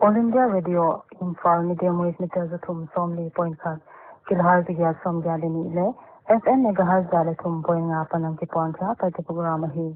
All India Radio Imphal Media Moise Meter Zathum Somli Point Khat Kilhar Digya Som Gyalini Le FM Megahaz Jale Thum Point Nga Panang Ki Poncha Paite Program Hi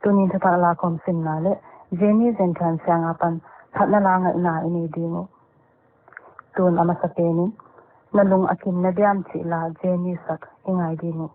Tunin Thata La Kom Simna Le Jamie Zenkan Sang Apan Thatna Langa Ina Ini Dingo Tun Amasapeni Nalung Akim Nadiam Chila Jamie Sak Ingai Dingo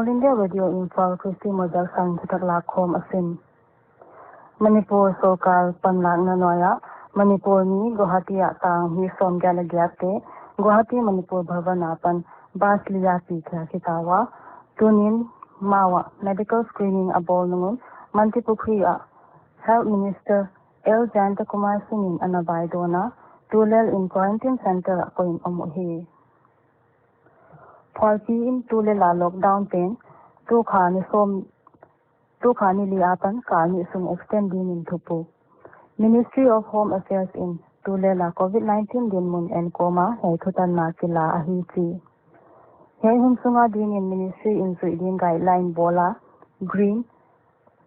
All India Radio Imphal Kristi Model Sang Thutaklakhom Asim Manipur Sokal Panlang Nanoya Manipur ni Guwahati Atang Hi Som Gyalagyate Guwahati Manipur Bhavanapan Bas Liya Pikha Kitawa Tunin Mawa Medical Screening Abol Nungun Mantipukriya Health Minister L. Jantakumar Singin Anabaidona Tulel in Quarantine Center Akoin Omuhi Palpi in Tulela Lockdown Pain Tukhani Liapan Kani Sum Extending in Tupu Ministry of Home Affairs in Tulela COVID-19 Dinmun and Koma Hay Tutan Nakila Ahiti Hay Humsunga Din in Ministry in Suidin Guideline Bola Green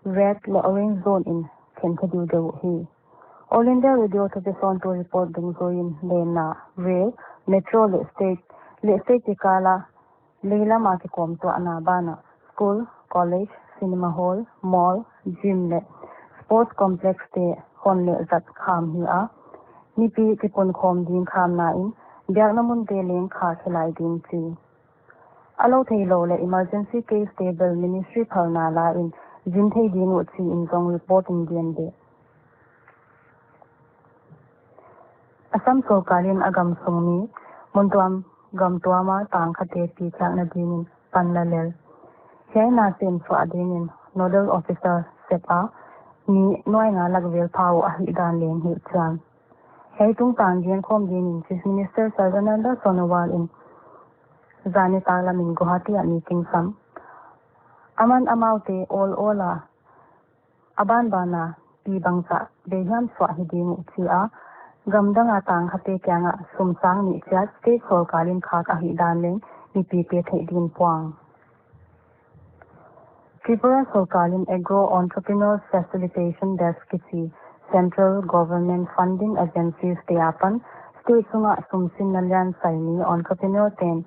Red Le Orange Zone in Kenkadu Dewi All India Radio to the son to report Dungzoin Lena Rail Metro Le State Tikala Leila Makikom to Anabana School College Cinema Hall Mall Gym Le Sports Complex Te Honle Zat Kham Hia Nipi Tipon Khom Din Kham Nain Diagnamun Deling Kha Khilai Din Chi Alo Thailo Le Emergency Case Table Ministry Phalnala in Jinthe Din Utsi in Zong reporting Diende Assam Sokalin Agam Sungmi Muntuam Gam Tuama Tang Khate Pi Khak Nadinin Panlalel Hay Nasin Swadinin Nodal Officer Sepa Ni Noi Nga Lagvel Pau Ahidan Len Hi Chan Hay Tung Tang Gen Khom Dinin Chief Minister Sarvananda Sonowal in Zani Talamin Guwahati at Meeting Sam Aman Amaute All Ola Aban Bana Pi Bangsa Deyam Swahidin Chia Gamdang Atang Khate Kyanga Sumsang Ni Chat State Sokalin Khak Ahidan Len Ni Pi Pe Thai Din Puang Tripura Sokalin Agro Entrepreneurs Facilitation Desk Kichi Central Government Funding Agencies Teapan State Sunga Sumsin Nalyan Saini Entrepreneur Ten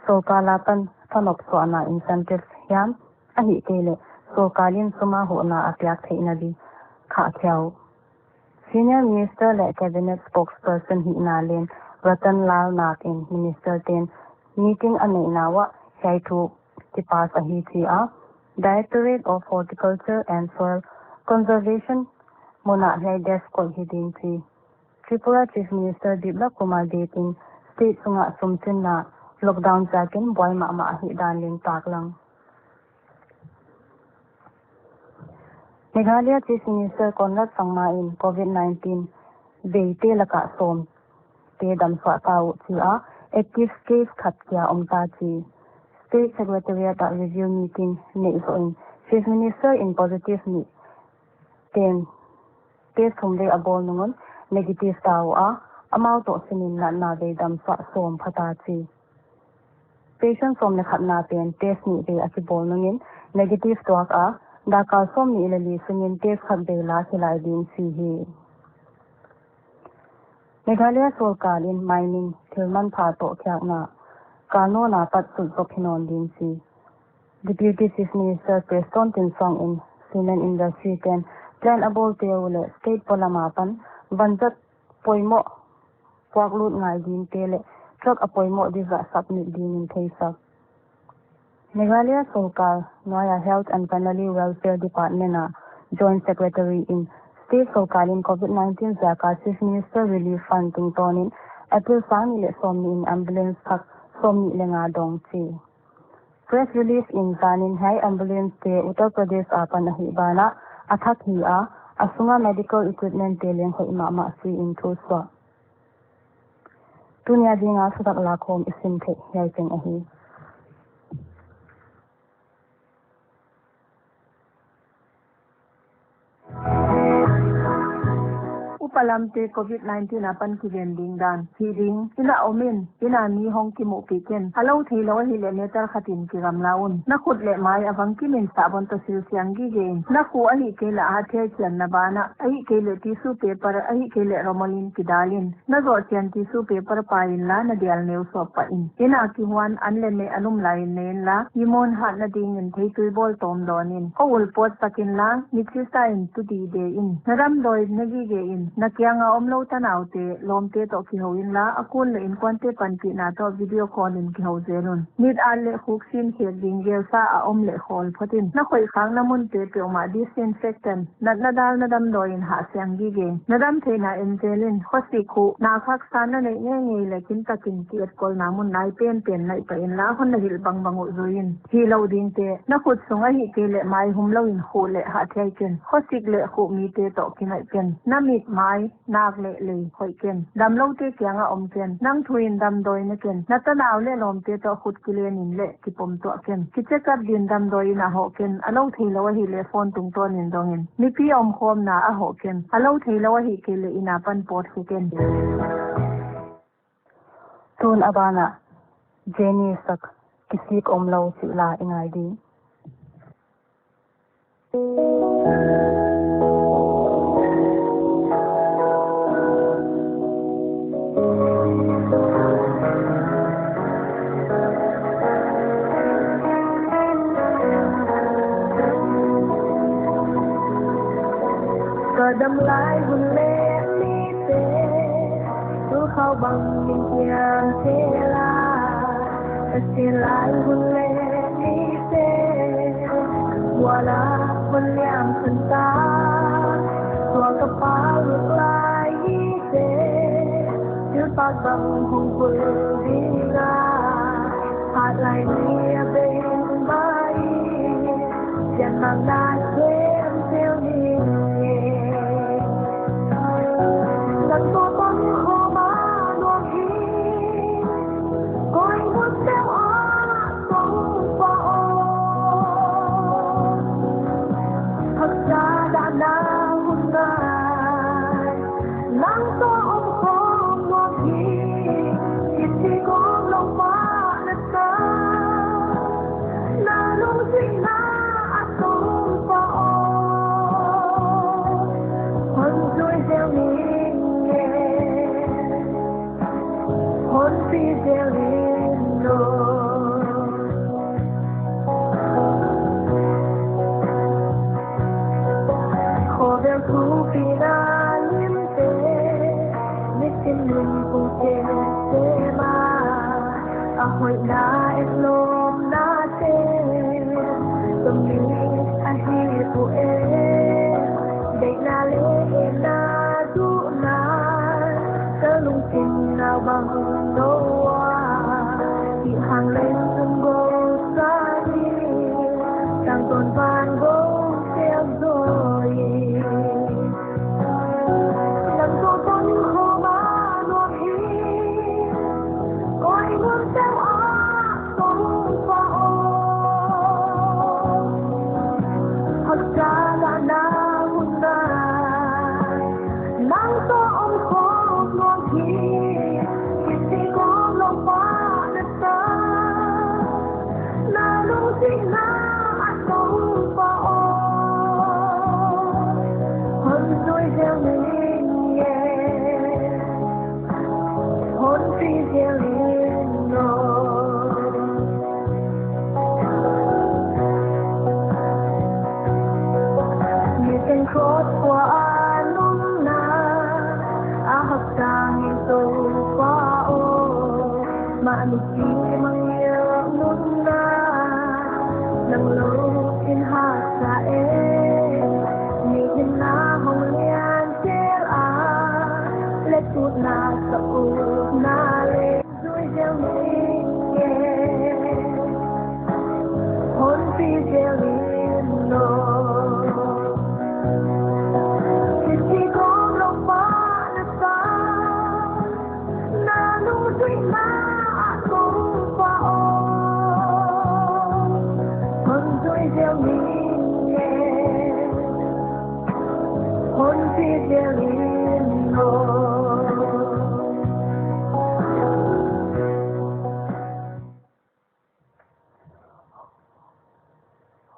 Sokalapan Tanok Soana Incentives Hiam Ahi Kele Sokalin Suma Hona Apyak Thainabi Kha Khyau Senior Minister Le Cabinet Spokesperson Hinalin Ratan Lal Nakin Minister Ten Meeting Anainawa Haitu Tipas Ahitia Directorate of Horticulture and Soil Conservation Mona Hai Deskol Hidinchi Tripura Chief Minister Dibla Kumar Dating State Sunga Sumsin Na Lockdown Jakin Boy Mama Hidan Lin Taklang Meghalaya Chief Minister Conrad Sangma in COVID-19 Beite Laka Som Te Dam Swa Tau Chia Active Case Khatkia Omta Chi State Secretariat Review Meeting Neiso in Chief Minister in Positive Meet Ten Test Humde Abol Nungun Negative Tau Amau To Sinin Na Ve Dam Swa Som Phata Chi Patient from the Khatna Pen Test Ni Ve Akibol Nungin Negative Talk Daka Som Ni Ilali Singin Test Khat Ve La Silai Din Sihi Meghalaya Solkalin Mining Tilman Phato Kyakna Kano Na Pat Sut Sopinon Din Si Deputy Chief Minister Preston Tinsong in Cement Industry Ten Plan Abol Teule State Polamapan Banjat Poimo Puaklut Ngai Din Tele Truck Apoimo Diva Submit Din in Thaisak Meghalaya Solkal Noya Health and Family Welfare Department Joint Secretary in State Solkalin COVID-19 Zaka Chief Minister Relief Fund Tungtonin April Sangile Somni in Ambulance Hak Somni Lenga Dong Chi Press release in Zanin Hai Ambulance Te Uttar Pradesh Apan Ahibana Athak Hia Asunga Medical Equipment Te Leng Hoi Mama Si in Thuswa Tunya Dinga Sudak Lakom Isim Te Yaipeng Ahi Upalamte COVID-19 apan kivending dan feeding ina omin ina ni hong kimu piken halo thilo hile meter khatin kiram laun na khut le mai awang kimin sabon to sil siang gi gen na khu ahi ke la athe chen na bana ahi ke le tissue paper ahi ke le romalin kidalin na go chen tissue paper pain la na dial neu so pa in ina ki hwan anle me anum lain nen la yimon ha na ding in thei tui bol tom donin ko ul pot pakin la nichi sa in tu di de in naram doi nagi ge in na kya nga omlo tanaw te lom te to ki hoin la akun le in kwan te pan ki na to video call in ki ho zerun nit al le khuk sin khe dingel sa a om le khol phatin na khoi khang na mun te pe ma disinfectant na dal na dam do in ha syang gi ge na dam the na enzelin khosi khu na khak san na ne nge le kin ta kin ki et kol na mun nai pen nai pa in la hon na hil bang bang u zuin hi lo ding te na khut sunga hi ke le mai hum lo in khu le ha thai ken khosik le khu mi te to ki nai ken na mit mai nak le khoi ken dam lo te kya nga om ken nang thuin dam doi na ken na ta naw le lom te to khut ki le nin le ki pom to ken ki che kap din dam doi na ho ken alo thei lo hi le phone tung to nin dongin ni pi om khom na a ho ken alo thei lo hi ke le ina pan pot ki ken tun abana Jenny sak kisik om lo si la ingai di đâm lại hôn lên đi tê cứ khao bằng mình kiang thế la xin lại hôn lên đi tê wala hôn liang thân ta tua ka pa ngược lại đi tê cứ bạc bằng hùng quê đi ra hạt lại nia bên bay chẳng mang đai quên theo đi Hội na em lom na te tâm lý ai hi của em để na lệ na du na cơ lung tình nào bằng đâu thì hàng lên từng gô xa đi càng tồn van gô theo rồi làm cho con khô má nuốt hi coi muốn theo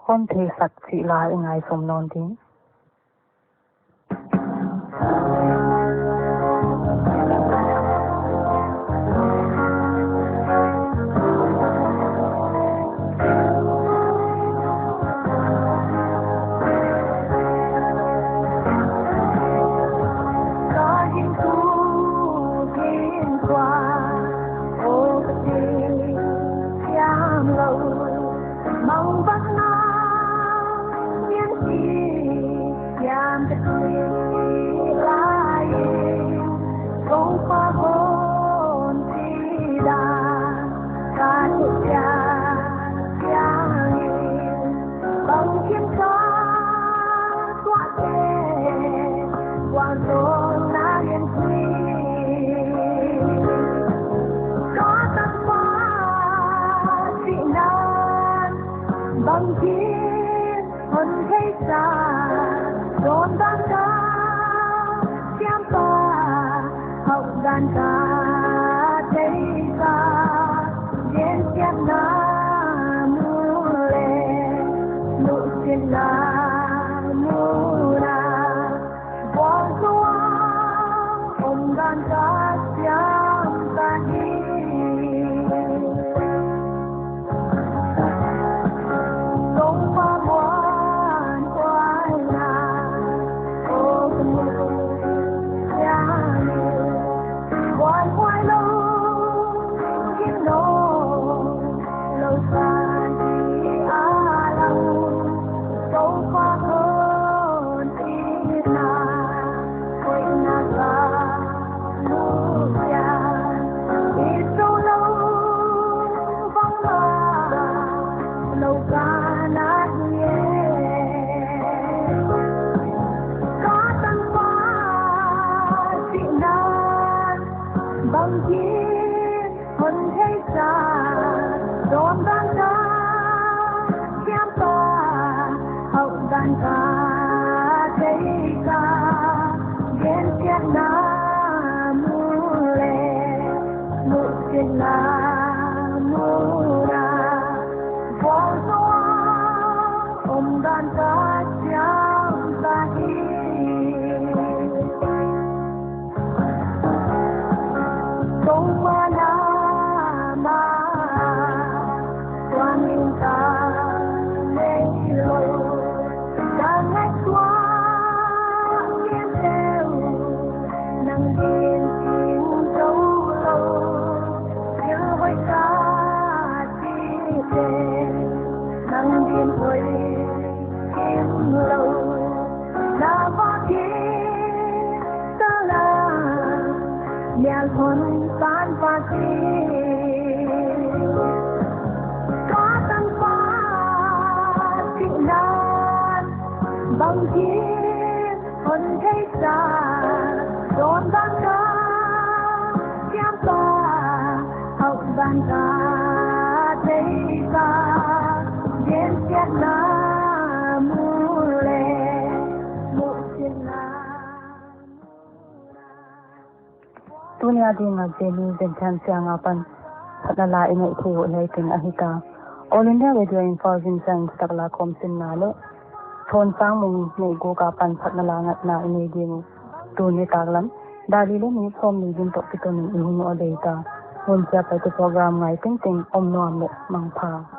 hon the sak si la ingai som non ding Tunia di nga jeli zentan siya nga pan patnala inay itiyo ulayting ahita. All India Radio Imphal Vincent takla komsin nalo. Thon sang mong naigo ka pan patnalangat na inay mo. Tuni taglam. Dalilo ni som ni din tok pito ni ihino o data. Hunsiya pa ito program ngay ting ting omno amo mangpa.